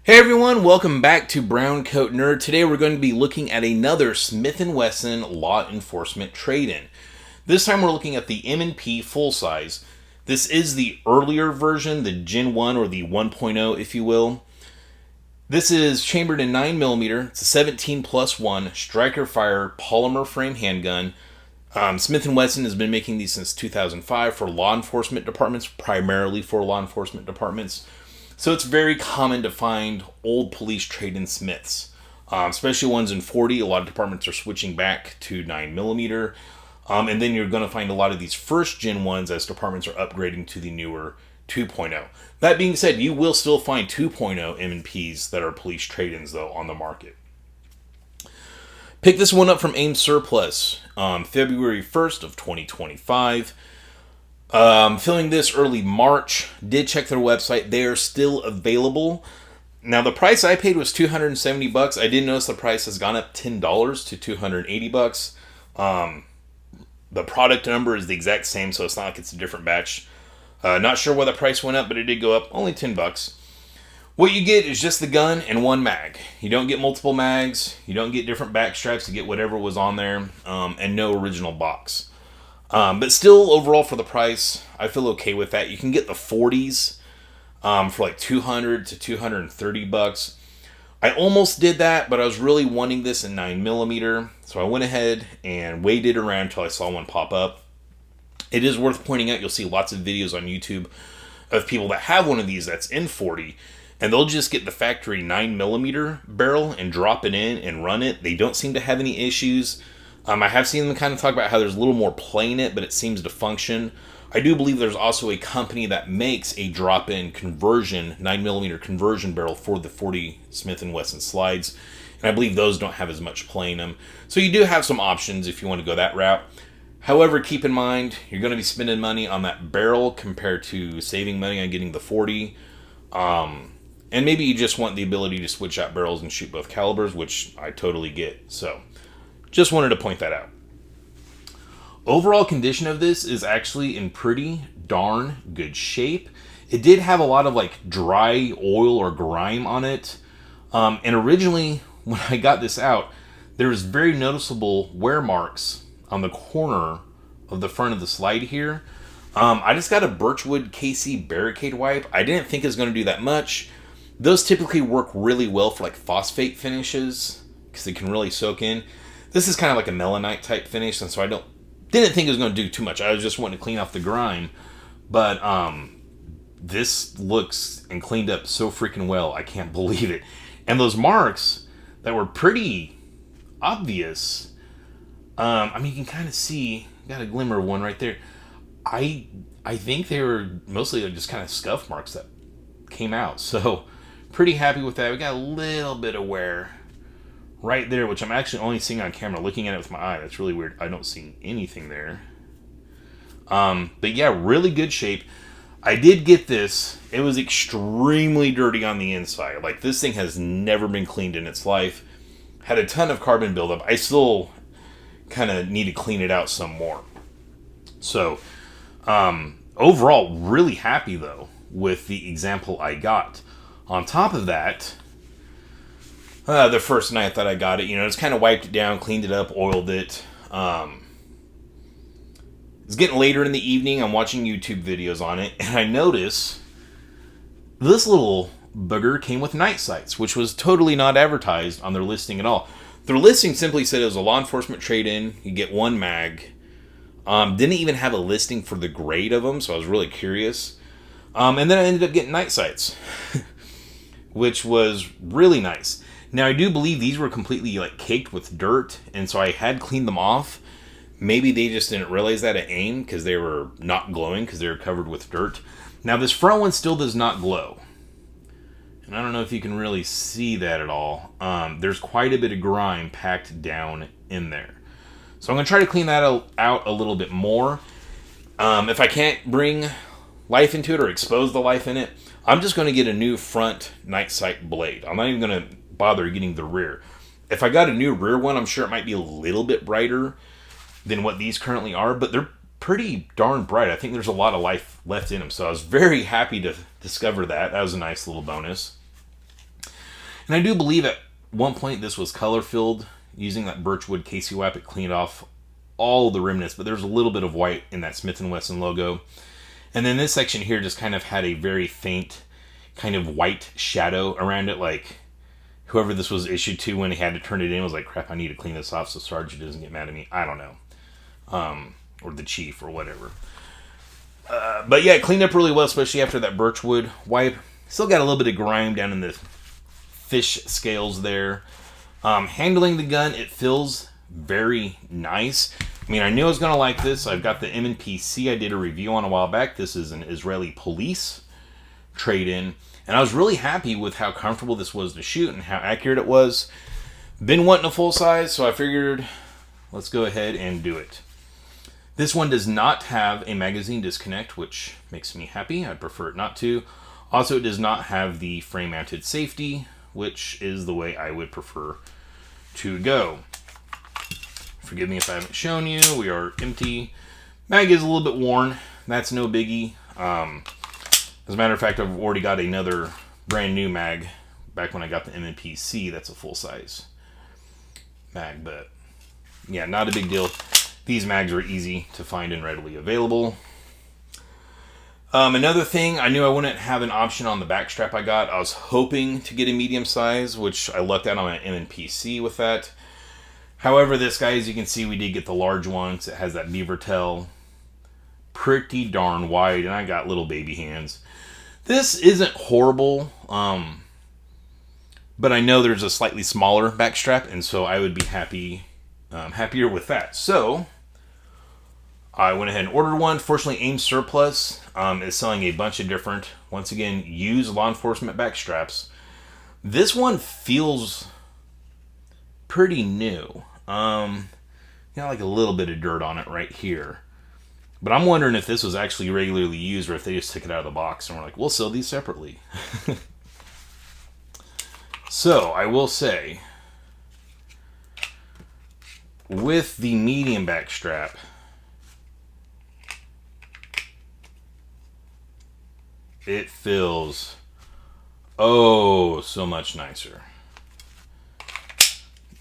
Hey everyone, welcome back to BrowncoatNerd. Today we're going to be looking at another Smith & Wesson law enforcement trade-in. This time we're looking at the M&P full size. This is the earlier version, the Gen 1 or the 1.0 if you will. This is chambered in 9mm. It's a 17+1 striker fire polymer frame handgun. Smith & Wesson has been making these since 2005 for law enforcement departments, primarily for law enforcement departments. So it's very common to find old police trade-in Smiths, especially ones in 40. A lot of departments are switching back to 9mm. And then you're going to find a lot of these first gen ones as departments are upgrading to the newer 2.0. That being said, you will still find 2.0 M&Ps that are police trade-ins, though, on the market. Picked this one up from AIM Surplus February 1st of 2025. Filming this early March. Did check their website. They are still available. Now, the price I paid was $270. I did notice the price has gone up $10 to $280. The product number is the exact same, so it's not like it's a different batch. Not sure why the price went up, but it did go up. Only $10. What you get is just the gun and one mag. You don't get multiple mags. You don't get different back straps to get whatever was on there. And no original box. But still, overall, for the price, I feel okay with that. You can get the 40s for like $200 to $230. I almost did that, but I was really wanting this in 9mm. So I went ahead and waited around until I saw one pop up. It is worth pointing out, you'll see lots of videos on YouTube of people that have one of these that's in 40, and they'll just get the factory 9mm barrel and drop it in and run it. They don't seem to have any issues. I have seen them kind of talk about how there's a little more play in it, but it seems to function. I do believe there's also a company that makes a drop-in conversion, 9mm conversion barrel for the 40 Smith & Wesson slides. And I believe those don't have as much play in them. So you do have some options if you want to go that route. However, keep in mind, you're going to be spending money on that barrel compared to saving money on getting the 40. And maybe you just want the ability to switch out barrels and shoot both calibers, which I totally get. So just wanted to point that out. Overall condition of this is actually in pretty darn good shape. It did have a lot of like dry oil or grime on it. And originally, when I got this out, there was very noticeable wear marks on the corner of the front of the slide here. I just got a Birchwood KC barricade wipe. I didn't think it was going to do that much. Those typically work really well for like phosphate finishes because they can really soak in. This is kind of like a melanite type finish, and so I didn't think it was going to do too much. I was just wanting to clean off the grime, but this looks and cleaned up so freaking well. I can't believe it. And those marks that were pretty obvious. I mean, you can kind of see, got a glimmer of one right there. I think they were mostly just kind of scuff marks that came out. So pretty happy with that. We got a little bit of wear right there, which I'm actually only seeing on camera. Looking at it with my eye, that's really weird. I don't see anything there. But yeah, really good shape. I did get this. It was extremely dirty on the inside. Like, this thing has never been cleaned in its life. Had a ton of carbon buildup. I still kind of need to clean it out some more. So, overall, really happy, though, with the example I got. On top of that, the first night that I got it, just kind of wiped it down, cleaned it up, oiled it. It's getting later in the evening. I'm watching YouTube videos on it, and I notice this little booger came with night sights, which was totally not advertised on their listing at all. Their listing simply said it was a law enforcement trade-in. You get one mag. Didn't even have a listing for the grade of them, so I was really curious. And then I ended up getting night sights, which was really nice. Now, I do believe these were completely like caked with dirt, and so I had cleaned them off. Maybe they just didn't realize that at AIM because they were not glowing because they were covered with dirt. Now, this front one still does not glow. And I don't know if you can really see that at all. There's quite a bit of grime packed down in there. So I'm going to try to clean that out a little bit more. If I can't bring life into it or expose the life in it, I'm just going to get a new front night sight blade. I'm not even going to bother getting the rear. If I got a new rear one, I'm sure it might be a little bit brighter than what these currently are, but they're pretty darn bright. I think there's a lot of life left in them, so I was very happy to discover that. That was a nice little bonus. And I do believe at one point this was color filled using that birchwood Casey wipe. It cleaned off all the remnants, but there's a little bit of white in that Smith & Wesson logo. And then this section here just kind of had a very faint kind of white shadow around it, like whoever this was issued to when he had to turn it in was like, crap, I need to clean this off so Sarge doesn't get mad at me. I don't know. Or the chief or whatever. But yeah, it cleaned up really well, especially after that birchwood wipe. Still got a little bit of grime down in the fish scales there. Handling the gun, it feels very nice. I mean, I knew I was going to like this. I've got the M&PC I did a review on a while back. This is an Israeli police trade-in. And I was really happy with how comfortable this was to shoot and how accurate it was. Been wanting a full size, so I figured let's go ahead and do it. This one does not have a magazine disconnect, which makes me happy. I'd prefer it not to. Also, it does not have the frame-mounted safety, which is the way I would prefer to go. Forgive me if I haven't shown you. We are empty. Mag is a little bit worn. That's no biggie. As a matter of fact, I've already got another brand new mag back when I got the M&PC. That's a full-size mag, but yeah, not a big deal. These mags are easy to find and readily available. Another thing, I knew I wouldn't have an option on the back strap I got. I was hoping to get a medium size, which I lucked out on my M&PC with that. However, this guy, as you can see, we did get the large one because it has that beaver tail. Pretty darn wide, and I got little baby hands. This isn't horrible, but I know there's a slightly smaller back strap, and so I would be happier with that. So I went ahead and ordered one. Fortunately, AIM Surplus is selling a bunch of different, once again, used law enforcement back straps. This one feels pretty new. Got like a little bit of dirt on it right here. But I'm wondering if this was actually regularly used or if they just took it out of the box and were like, we'll sell these separately. So, I will say, with the medium back strap, it feels so much nicer.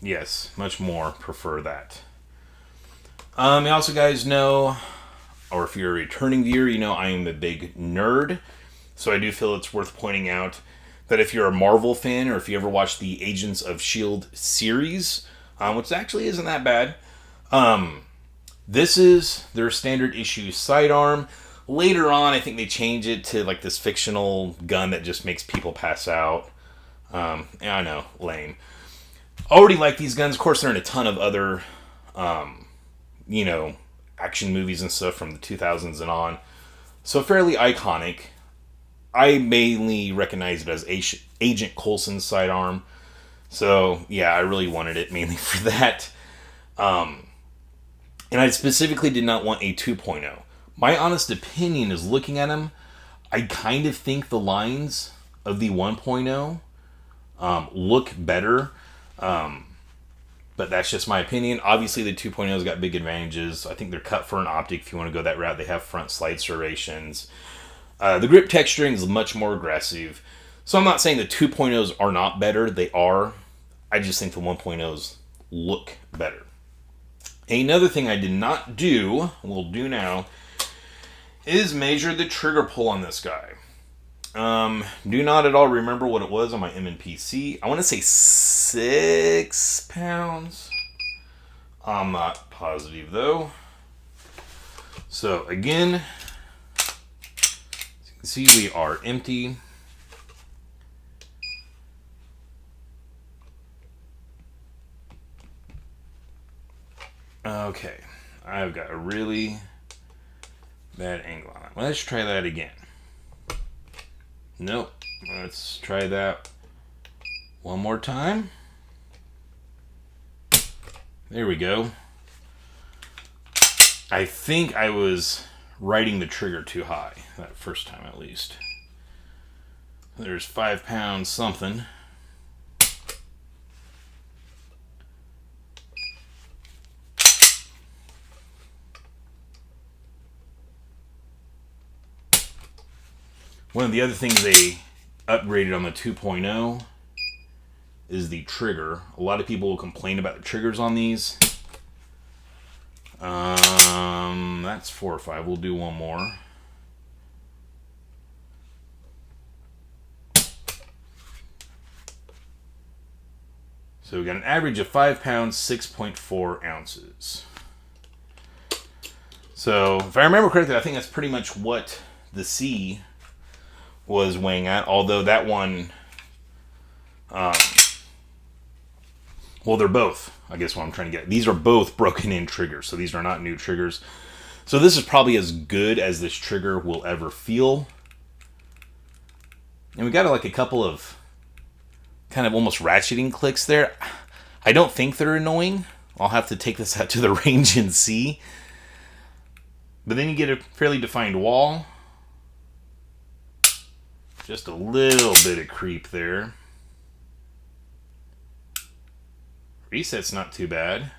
Yes, much more prefer that. You also guys know, or if you're a returning viewer, you know I am a big nerd. So I do feel it's worth pointing out that if you're a Marvel fan, or if you ever watched the Agents of S.H.I.E.L.D. series, which actually isn't that bad, this is their standard issue sidearm. Later on, I think they change it to like this fictional gun that just makes people pass out. I know, lame. Already like these guns. Of course, they're in a ton of other, action movies and stuff from the 2000s and on. So fairly iconic. I mainly recognize it as Agent Coulson's sidearm. So yeah, I really wanted it mainly for that. And I specifically did not want a 2.0. My honest opinion is, looking at them, I kind of think the lines of the 1.0 look better. But that's just my opinion. Obviously, the 2.0's got big advantages. I think they're cut for an optic if you want to go that route. They have front slide serrations. The grip texturing is much more aggressive. So I'm not saying the 2.0s are not better. They are. I just think the 1.0s look better. Another thing I did not do, will do now, is measure the trigger pull on this guy. Do not at all remember what it was on my M&PC. I want to say 6 pounds. I'm not positive though. So again, as you can see, we are empty. Okay, I've got a really bad angle on it. Let's try that again. Nope. Let's try that one more time. There we go. I think I was riding the trigger too high that first time, at least. There's 5 pounds something. One of the other things they upgraded on the 2.0 is the trigger. A lot of people will complain about the triggers on these. That's 4 or 5. We'll do one more. So we got an average of 5 pounds, 6.4 ounces. So if I remember correctly, I think that's pretty much what the C was weighing at. Although that one, well, they're both, I guess what I'm trying to get. These are both broken in triggers. So these are not new triggers. So this is probably as good as this trigger will ever feel. And we got like a couple of kind of almost ratcheting clicks there. I don't think they're annoying. I'll have to take this out to the range and see. But then you get a fairly defined wall. Just a little bit of creep there. Reset's not too bad.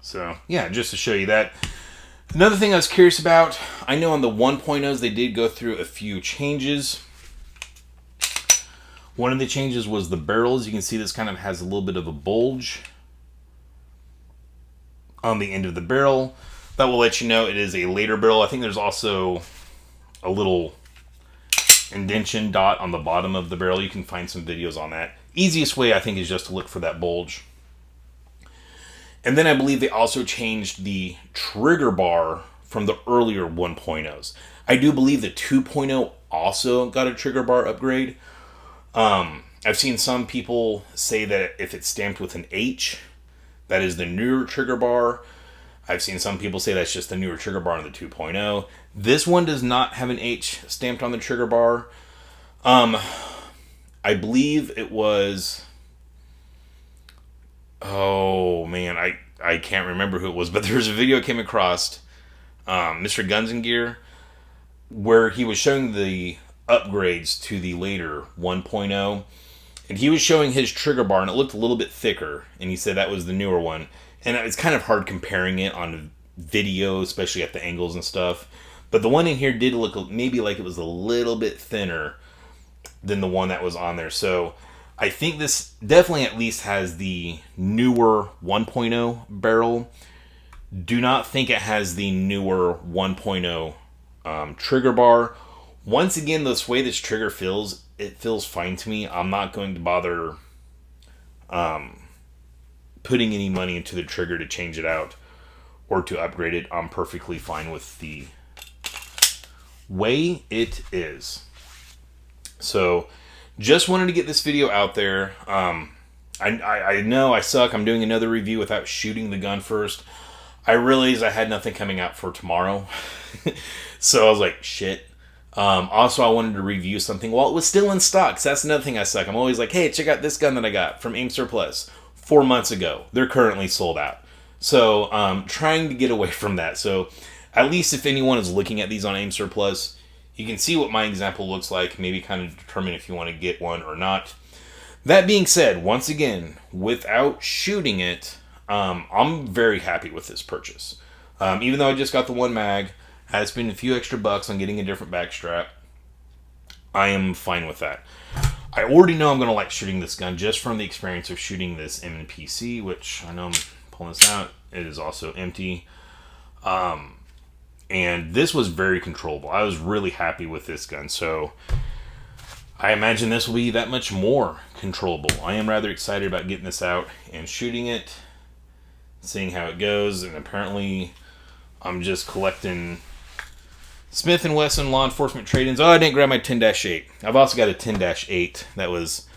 So, yeah, just to show you that. Another thing I was curious about, I know on the 1.0s they did go through a few changes. One of the changes was the barrels. You can see this kind of has a little bit of a bulge on the end of the barrel. That will let you know it is a later barrel. I think there's also a little indentation dot on the bottom of the barrel. You can find some videos on that. Easiest way, I think, is just to look for that bulge. And then I believe they also changed the trigger bar from the earlier 1.0s. I do believe the 2.0 also got a trigger bar upgrade. I've seen some people say that if it's stamped with an H, that is the newer trigger bar. I've seen some people say that's just the newer trigger bar on the 2.0. This one does not have an H stamped on the trigger bar. I believe it was... Oh, man, I can't remember who it was, but there was a video I came across, Mr. Guns and Gear, where he was showing the upgrades to the later 1.0, and he was showing his trigger bar, and it looked a little bit thicker, and he said that was the newer one. And it's kind of hard comparing it on video, especially at the angles and stuff. But the one in here did look maybe like it was a little bit thinner than the one that was on there. So I think this definitely at least has the newer 1.0 barrel. Do not think it has the newer 1.0 trigger bar. Once again, this way this trigger feels, it feels fine to me. I'm not going to bother putting any money into the trigger to change it out or to upgrade it. I'm perfectly fine with the way it is. So just wanted to get this video out there. I know I suck. I'm doing another review without shooting the gun first. I realized I had nothing coming out for tomorrow. So I was like, shit. Also, I wanted to review something while it was still in stock. So that's another thing I suck. I'm always like, hey, check out this gun that I got from Aim Surplus 4 months ago. They're currently sold out. So trying to get away from that. So at least if anyone is looking at these on Aim Surplus, you can see what my example looks like. Maybe kind of determine if you want to get one or not. That being said, once again, without shooting it, I'm very happy with this purchase. Even though I just got the one mag, I had to spend a few extra bucks on getting a different back strap. I am fine with that. I already know I'm going to like shooting this gun just from the experience of shooting this M&PC, which I know I'm pulling this out. It is also empty. And this was very controllable. I was really happy with this gun. So I imagine this will be that much more controllable. I am rather excited about getting this out and shooting it, seeing how it goes. And apparently I'm just collecting Smith & Wesson law enforcement trade-ins. Oh, I didn't grab my 10-8. I've also got a 10-8 that was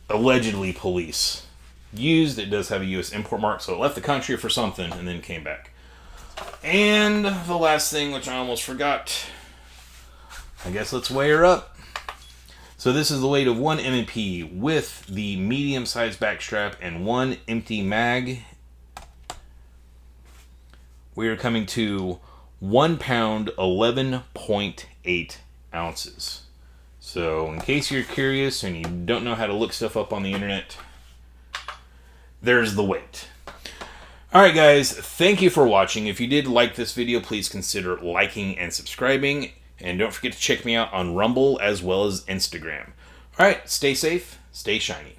allegedly police used. It does have a U.S. import mark, so it left the country for something and then came back. And the last thing, which I almost forgot, I guess let's weigh her up. So this is the weight of one M&P with the medium-sized backstrap and one empty mag. We are coming to 1 pound, 11.8 ounces. So in case you're curious and you don't know how to look stuff up on the internet, there's the weight. Alright guys, thank you for watching. If you did like this video, please consider liking and subscribing. And don't forget to check me out on Rumble as well as Instagram. Alright, stay safe, stay shiny.